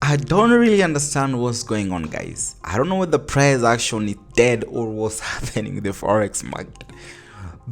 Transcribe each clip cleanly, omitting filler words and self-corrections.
I don't really understand what's going on, guys. I don't know whether the price action is dead or what's happening in the forex market.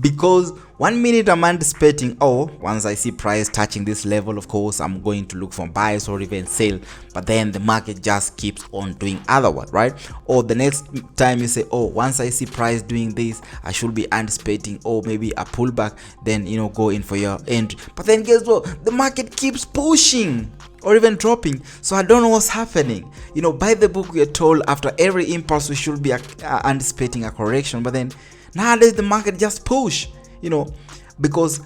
Because 1 minute I'm anticipating, oh, once I see price touching this level, of course I'm going to look for buys or even sell, but then the market just keeps on doing otherwise, right? Or the next time you say, oh, once I see price doing this, I should be anticipating, oh, maybe a pullback, then go in for your entry. But then guess what? The market keeps pushing or even dropping. So I don't know what's happening. By the book we are told after every impulse we should be anticipating a correction, but then nowadays the market just push, because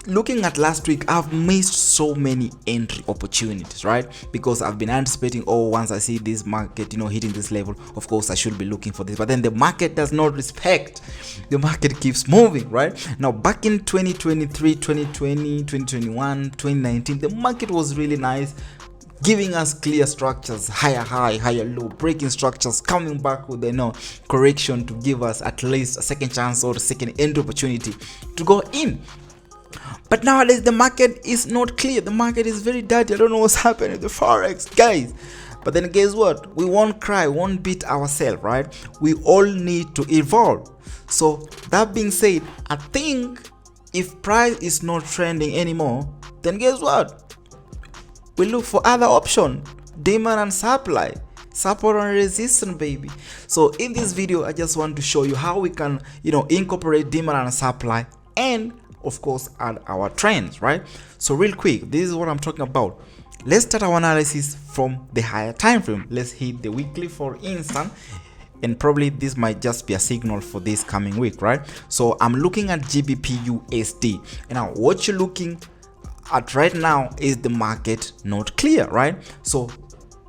looking at last week, I've missed so many entry opportunities, right? Because I've been anticipating, oh, once I see this market, hitting this level, of course I should be looking for this. But then the market does not respect. The market keeps moving, right? Now, back in 2023, 2020, 2021, 2019, the market was really nice, giving us clear structures, higher high, higher low, breaking structures, coming back with correction to give us at least a second chance or a second entry opportunity to go in. But nowadays the market is not clear. The market is very dirty. I don't know what's happening with the forex, guys. But then guess what? We won't cry, won't beat ourselves, right? We all need to evolve. So that being said, I think if price is not trending anymore, then guess what? We look for other option, demand and supply, support and resistance, baby. So in this video, I just want to show you how we can, incorporate demand and supply, and of course add our trends, right? So real quick, this is what I'm talking about. Let's start our analysis from the higher time frame. Let's hit the weekly for instance, and probably this might just be a signal for this coming week, right? So I'm looking at GBP USD, and now what you're looking at right now is the market not clear, right? So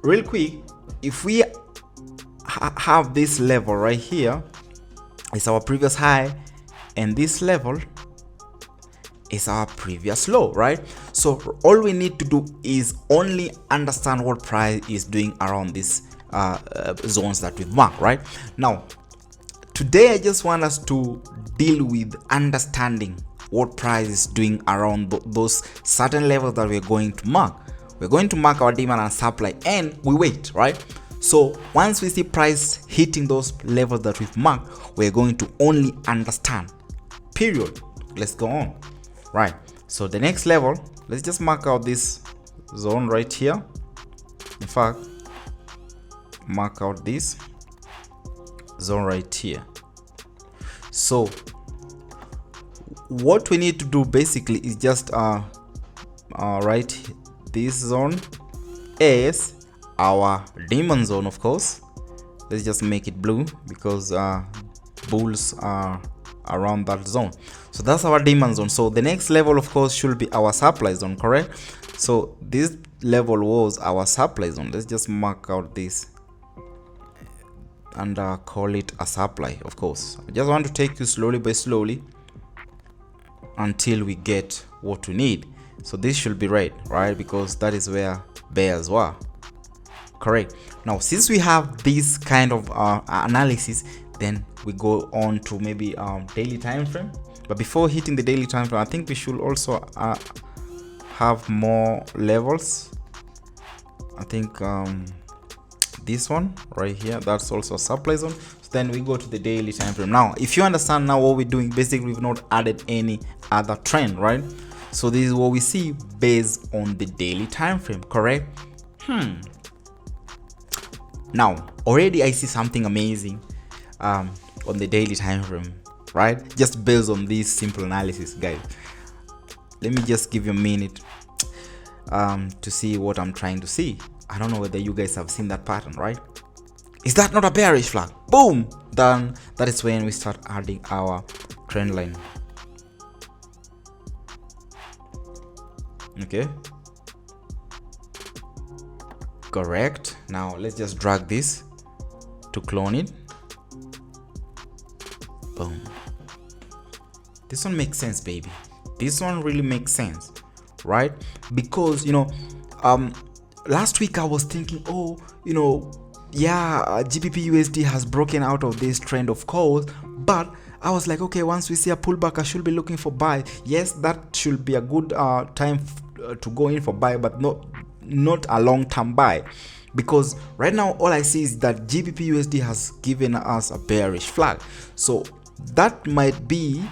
real quick, if we have this level right here, it's our previous high, and this level is our previous low, right? So all we need to do is only understand what price is doing around these zones that we've marked, right? Now today I just want us to deal with understanding what price is doing around those certain levels that we're going to mark. We're going to mark our demand and supply, and we wait, right? So once we see price hitting those levels that we've marked, we're going to only understand, period. Let's go on, right? So the next level, let's just mark out this zone right here. In fact, mark out this zone right here. So what we need to do basically is just write this zone as our demand zone. Of course, let's just make it blue because bulls are around that zone. So that's our demand zone. So the next level, of course, should be our supply zone, correct? So this level was our supply zone. Let's just mark out this and call it a supply. Of course, I just want to take you slowly by slowly until we get what we need. So this should be red, right? Because that is where bears were, correct? Now since we have this kind of analysis, then we go on to maybe daily time frame. But before hitting the daily time frame, I think we should also have more levels. I think this one right here, that's also a supply zone. So then we go to the daily time frame. Now if you understand now what we're doing, basically we've not added any other trend, right? So this is what we see based on the daily time frame, correct? Now already I see something amazing on the daily time frame, right? Just based on this simple analysis, guys. Let me just give you a minute to see what I'm trying to see. I don't know whether you guys have seen that pattern, right? Is that not a bearish flag? Boom! Then that is when we start adding our trend line. Okay, correct. Now let's just drag this to clone it. Boom. This one makes sense, baby. This one really makes sense, right? Because last week I was thinking, oh, yeah, GBP USD has broken out of this trend, of course, but I was like, okay, once we see a pullback, I should be looking for buy. Yes, that should be a good time to go in for buy, but not a long-term buy, because right now all I see is that GBP USD has given us a bearish flag. So that might be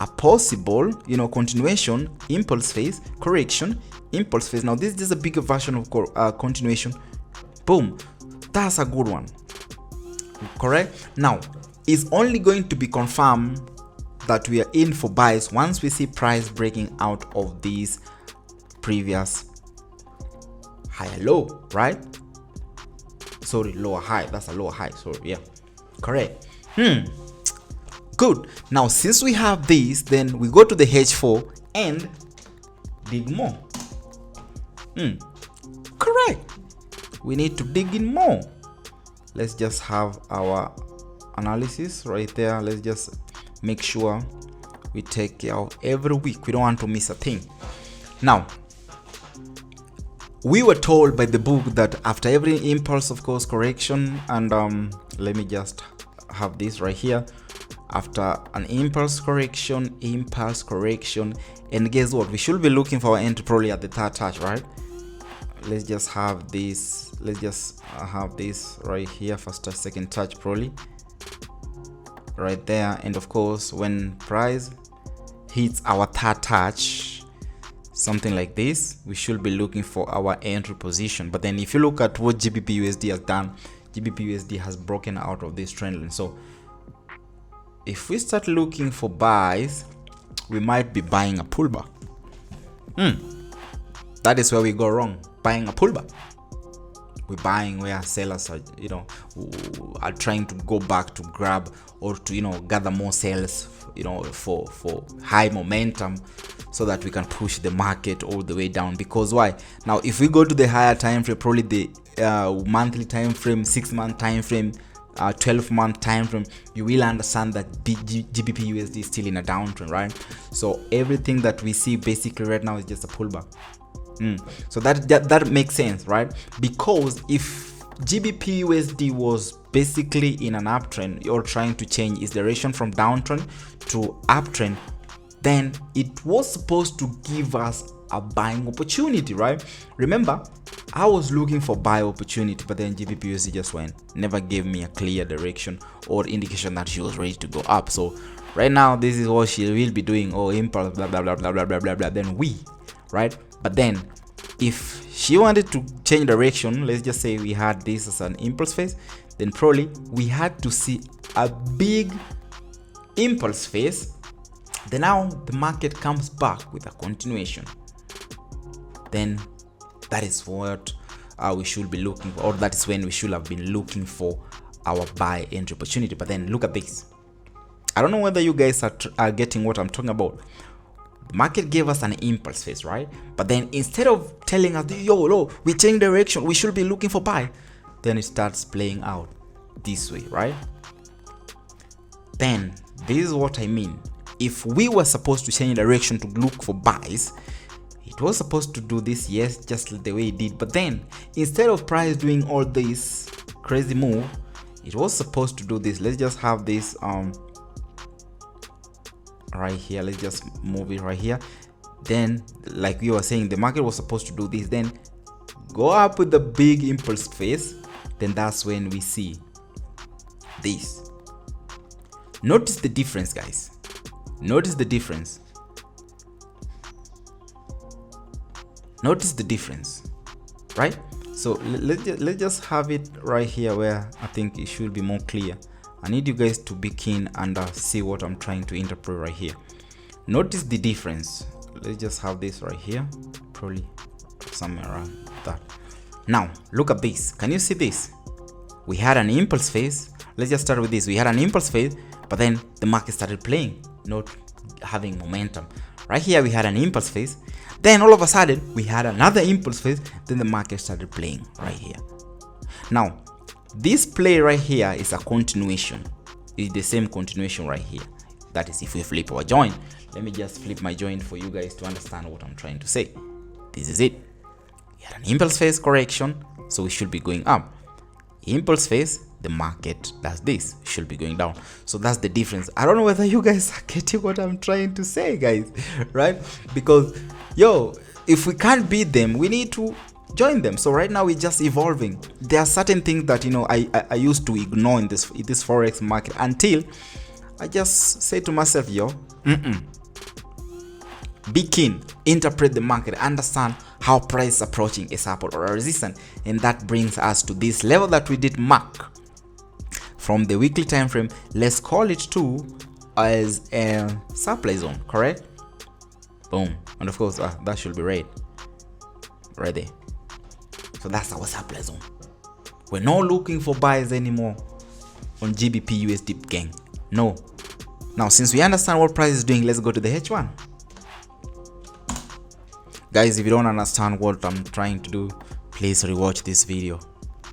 a possible, you know, continuation, impulse phase, correction, impulse phase. Now this is just a bigger version of continuation. Boom, that's a good one. Correct. Now it's only going to be confirmed that we are in for buys once we see price breaking out of these previous higher low, right? Sorry, lower high. That's a lower high. Sorry, yeah, correct. Good. Now since we have this, then we go to the H4 and dig more. Correct. We need to dig in more. Let's just have our analysis right there. Let's just make sure we take care of every week. We don't want to miss a thing. Now, we were told by the book that after every impulse, of course, correction, and let me just have this right here. After an impulse correction, and guess what? We should be looking for our entry probably at the third touch, right? Let's just have this. Let's just have this right here, first touch, second touch, probably right there. And of course, when price hits our third touch, something like this, we should be looking for our entry position. But then if you look at what GBP USD has done, GBP USD has broken out of this trend line. So if we start looking for buys, we might be buying a pullback. That is where we go wrong, buying a pullback. We're buying where sellers are, you know, are trying to go back to grab or to, you know, gather more sales, you know, for high momentum, so that we can push the market all the way down. Because why? Now if we go to the higher time frame, probably the monthly time frame, 6-month time frame, 12-month time frame, you will understand that GBP USD is still in a downtrend, right? So everything that we see basically right now is just a pullback. So that makes sense, right? Because if GBP USD was basically in an uptrend, you're trying to change its direction from downtrend to uptrend, then it was supposed to give us a buying opportunity, right? Remember, I was looking for buy opportunity, but then GBP USD just went, never gave me a clear direction or indication that she was ready to go up. So right now, this is what she will be doing. Oh, impulse, blah blah blah blah blah blah blah blah. Then we, right? But then if she wanted to change direction, let's just say we had this as an impulse phase, then probably we had to see a big impulse phase. Then now the market comes back with a continuation. Then that is what we should be looking for, or that is when we should have been looking for our buy entry opportunity. But then look at this. I don't know whether you guys are getting what I'm talking about. The market gave us an impulse phase, right? But then instead of telling us, yo, we change direction, we should be looking for buy, then it starts playing out this way, right? Then this is what I mean. If we were supposed to change direction to look for buys, it was supposed to do this, yes, just the way it did. But then instead of price doing all this crazy move, it was supposed to do this. Let's just have this right here. Let's just move it right here. Then, like we were saying, the market was supposed to do this, then go up with the big impulse phase. Then that's when we see this. Notice the difference, guys. Notice the difference. Notice the difference, right? So let's just have it right here where I think it should be more clear. I need you guys to be keen and see what I'm trying to interpret right here. Notice the difference. Let's just have this right here, probably somewhere around that. Now look at this. Can you see this? We had an impulse phase. Let's just start with this. We had an impulse phase, but then the market started playing, not having momentum. Right here we had an impulse phase, then all of a sudden we had another impulse phase, then the market started playing right here. Now this play right here is a continuation. It's the same continuation right here. That is if we flip our joint. Let me just flip my joint for you guys to understand what I'm trying to say. This is it. We had an impulse phase correction, so we should be going up. Impulse phase, the market does this, should be going down. So that's the difference. I don't know whether you guys are getting what I'm trying to say, guys, right? Because yo, if we can't beat them, we need to join them. So right now we're just evolving. There are certain things that I used to ignore in this forex market until I just say to myself, yo, be keen, interpret the market, understand how price is approaching a support or a resistance, and that brings us to this level that we did mark from the weekly time frame. Let's call it too as a supply zone, correct? Boom. And of course that should be red right there. So that's our supply zone. We're not looking for buys anymore on GBP USD gang. No. Now since we understand what price is doing, let's go to the H1. Guys, if you don't understand what I'm trying to do, please rewatch this video.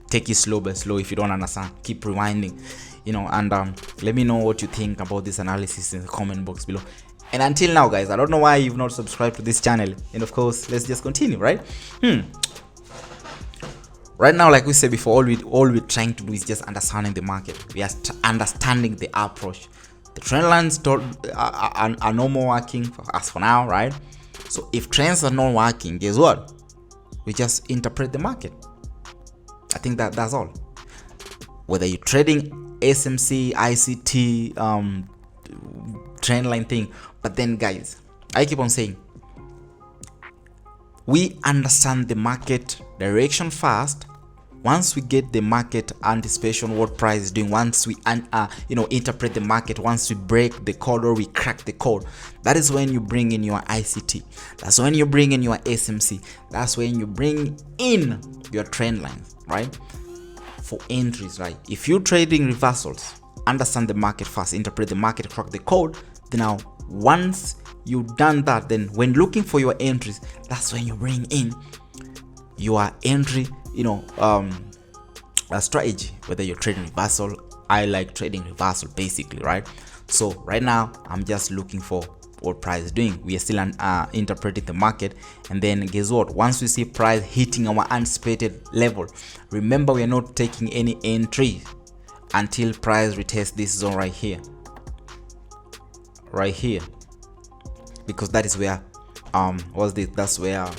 Take it slow by slow. If you don't understand, keep rewinding, and let me know what you think about this analysis in the comment box below. And until now, guys, I don't know why you've not subscribed to this channel. And of course, let's just continue, right? Right now, like we said before, all we're trying to do is just understanding the market. We are understanding the approach. The trend lines are no more working for us for now, right? So if trends are not working, guess what? We just interpret the market. I think that's all. Whether you're trading SMC, ICT, trend line thing, but then guys, I keep on saying, we understand the market direction first. Once we get the market anticipation, what price is doing, once we interpret the market, once we break the code or we crack the code, that is when you bring in your ICT. That's when you bring in your SMC. That's when you bring in your trend lines, right? For entries, right? If you're trading reversals, understand the market first, interpret the market, crack the code. Then now, once you've done that, then when looking for your entries, that's when you bring in your entry, a strategy. Whether you're trading reversal, I like trading reversal basically, right? So right now I'm just looking for what price is doing. We are still interpreting the market, and then guess what? Once we see price hitting our anticipated level, remember we are not taking any entry until price retests this zone right here, because that is where that's where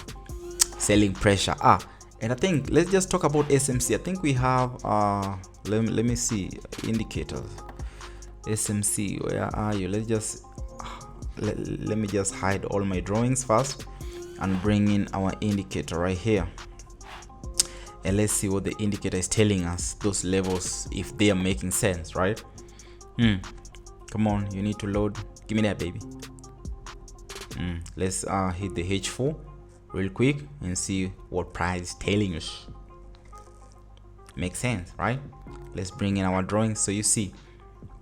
selling pressure are. And I think let's just talk about SMC. I think we have let me see indicators. SMC, where are you? Let's just let me just hide all my drawings first and bring in our indicator right here, and let's see what the indicator is telling us, those levels, if they are making sense, right? Come on, you need to load. Give me that, baby. Let's hit the H4 real quick and see what price is telling us. Makes sense, right? Let's bring in our drawings so you see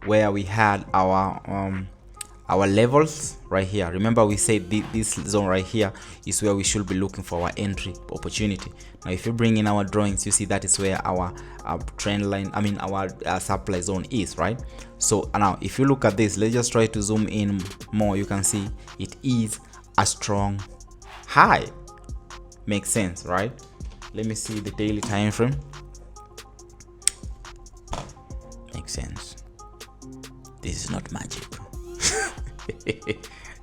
where we had our levels right here. Remember we said this zone right here is where we should be looking for our entry opportunity. Now if you bring in our drawings, you see that is where our trend line, our supply zone is, right? So now if you look at this, let's just try to zoom in more. You can see it is a strong high. Makes sense, right? Let me see the daily time frame. Makes sense. This is not magic.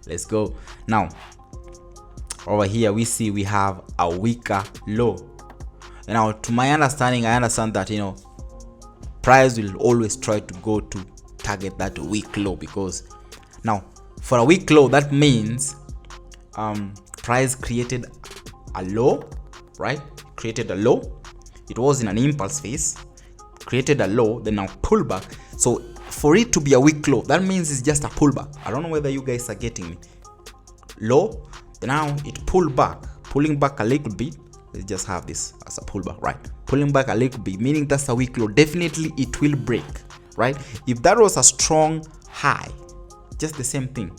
Let's go. Now over here we see we have a weaker low. And now to my understanding, I understand that price will always try to go to target that weak low, because now for a weak low, that means price created a low, right? Created a low. It was in an impulse phase, created a low, then now pull back. So for it to be a weak low, that means it's just a pullback. I don't know whether you guys are getting me. Low, then now it pulled back, pulling back a little bit. Let's just have this as a pullback, right? Pulling back a little bit, meaning that's a weak low. Definitely it will break, right? If that was a strong high, just the same thing,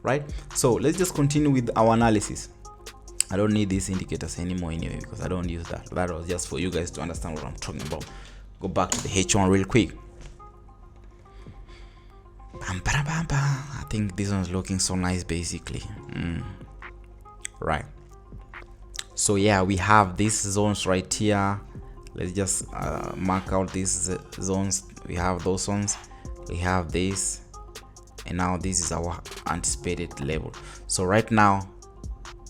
right? So let's just continue with our analysis. I don't need these indicators anymore anyway, because I don't use that. That was just for you guys to understand what I'm talking about. Go back to the H1 real quick. I think this one's looking so nice basically. Right. So yeah, we have these zones right here. Let's just mark out these zones. We have those ones. We have this. And now this is our anticipated level. So right now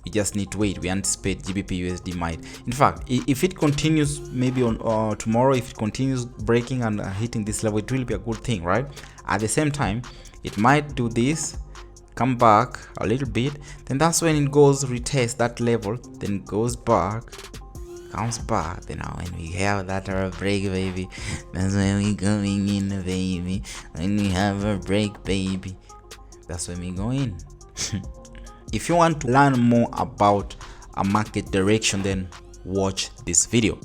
we just need to wait. We anticipate GBP USD might, in fact, if it continues maybe on tomorrow, if it continues breaking and hitting this level, it will be a good thing, right? At the same time, it might do this, come back a little bit, then that's when it goes retest that level, then goes back, comes back. Then when we have that break, baby, that's when we going in, baby. When we have a break, baby, that's when we go in. If you want to learn more about a market direction, then watch this video.